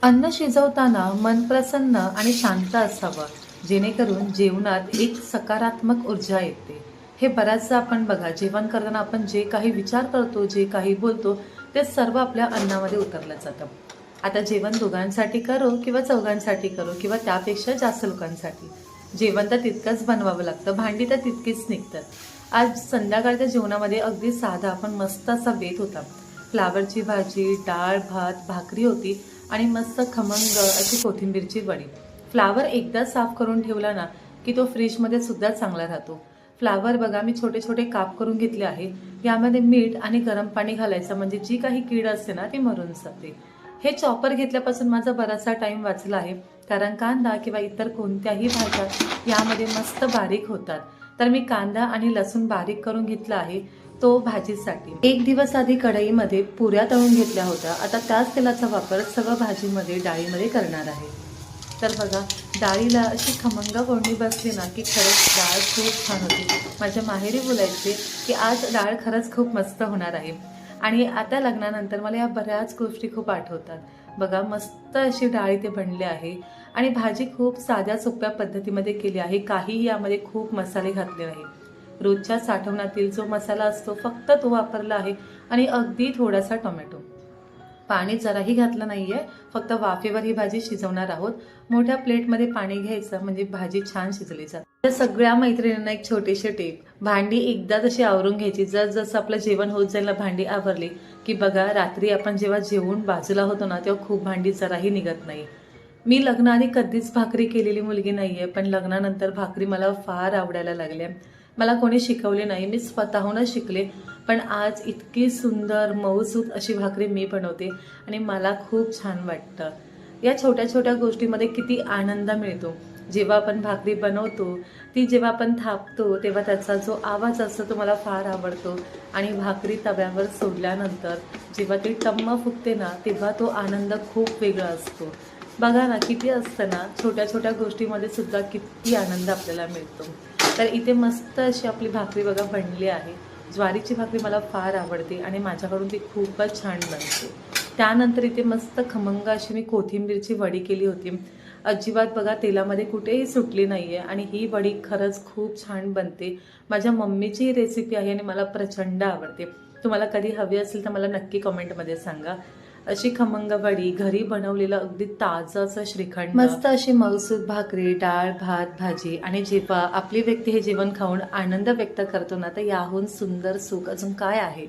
अन्न शिजवताना मन प्रसन्न आणि शांत असावं, जेणेकरून जेवणात एक सकारात्मक ऊर्जा येते. हे बऱ्याचदा आपण बघा, जेवण करताना आपण जे काही विचार करतो, जे काही बोलतो, ते सर्व आपल्या अन्नामध्ये उतरलं जातं. आता जेवण दोघांसाठी करो किंवा चौघांसाठी करो किंवा त्यापेक्षा जास्त लोकांसाठी, जेवण तर तितकंच बनवावं लागतं, भांडी तर तितकीच निघतात. आज संध्याकाळच्या जेवणामध्ये अगदी साधा पण मस्त असा बेत होता. फ्लावरची भाजी, डाळ, भात, भाकरी होती आणि मस्त खमंग अशी कोथिंबीरची वडी. फ्लावर एकदा साफ करून ठेवला ना, की तो फ्रीजमध्ये सुद्धा चांगला राहतो. फ्लावर बघा, मी छोटे छोटे काप करून घेतले आहे. यामध्ये मीठ आणि गरम पाणी घालायचं, म्हणजे जी काही कीड असते ना ती मरून जाते. हे चॉपर घेतल्यापासून माझा बराचसा टाइम वाचला आहे, कारण कांदा किंवा इतर कोणत्याही भाज्या यामध्ये मस्त बारीक होतात. तर मी कांदा आणि लसूण बारीक करून घेतला आहे तो भाजीसाठी. एक दिवस आधी कढईमध्ये पुऱ्या तळून घेतल्या होत्या. आता त्याच तेलाचा वापर सगळं भाजीमध्ये, डाळीमध्ये करणार आहे. तर बघा, डाळीला अशी खमंग फोडणी बसली ना, की खरंच डाळ खूप छान होती. माझ्या माहेरी बोलायचे की आज डाळ खरंच खूप मस्त होणार आहे. आणि आता लग्नानंतर मला या बऱ्याच गोष्टी खूप आठवतात. बघा, मस्त अशी डाळ इथे बनली आहे आणि भाजी खूप साध्या सोप्या पद्धतीमध्ये केली आहे. काही यामध्ये खूप मसाले घातले नाही. रोजच्या साठवणातील जो मसाला असतो फक्त तो वापरला आहे आणि अगदी थोडासा टोमॅटो. पाणी जराही घातलं नाहीये, फक्त वाफेवर ही भाजी शिजवणार आहोत. मोठ्या प्लेटमध्ये पाणी घ्यायचं, म्हणजे भाजी छान शिजली जाते. तर सगळ्या मैत्रिणींना एक छोटीशी टिप, भांडी एकदा तशी आवरून घ्यायची. जसं आपलं जेवण होत जाईल ना, भांडी आवरली की बघा, रात्री आपण जेव्हा जेवून बाजूला होतो ना, तेव्हा खूप भांडी जराही निघत नाही. मी लग्नाआधी कधीच भाकरी केलेली मुलगी नाहीये, पण लग्नानंतर भाकरी मला फार आवडायला लागल्या. मला कोणी शिकवले नाही, मी स्वतःहूनच शिकले. पण आज इतकी सुंदर मऊसूत अशी भाकरी मी बनवते आणि मला खूप छान वाटतं. या छोट्या छोट्या गोष्टीमध्ये किती आनंद मिळतो. जेव्हा आपण भाकरी बनवतो, ती जेव्हा आपण थापतो, तेव्हा त्याचा जो आवाज असतो तो मला फार आवडतो. आणि भाकरी तव्यावर सोडल्यानंतर जेव्हा ती टम्म फुगते ना, तेव्हा तो आनंद खूप वेगळा असतो. बघा ना, किती असतं ना, छोट्या छोट्या गोष्टीमध्ये सुद्धा किती आनंद आपल्याला मिळतो. तर इथे मस्त अशी आपली भाकरी बघा बनली आहे. ज्वारीची भाकरी मला फार आवडते आणि माझ्याकडून ती खूपच छान बनते. त्यानंतर इथे मस्त खमंग अशी मी कोथिंबीरची वडी केली होती. अजिबात बघा तेलामध्ये कुठेही सुटली नाही आहे आणि ही वडी खरंच खूप छान बनते. माझ्या मम्मीची ही रेसिपी आहे आणि मला प्रचंड आवडते. तुम्हाला कधी हवी असेल तर मला नक्की कमेंटमध्ये सांगा. अशी खमंग वडी, घरी बनवलेलं अगदी ताजं असं श्रीखंड, मस्त अशी मऊसूत भाकरी, डाळ, भात, भाजी. आणि जेव्हा आपली व्यक्ती हे जेवण खाऊन आनंद व्यक्त करतो ना, तर याहून सुंदर सुख अजून काय आहे.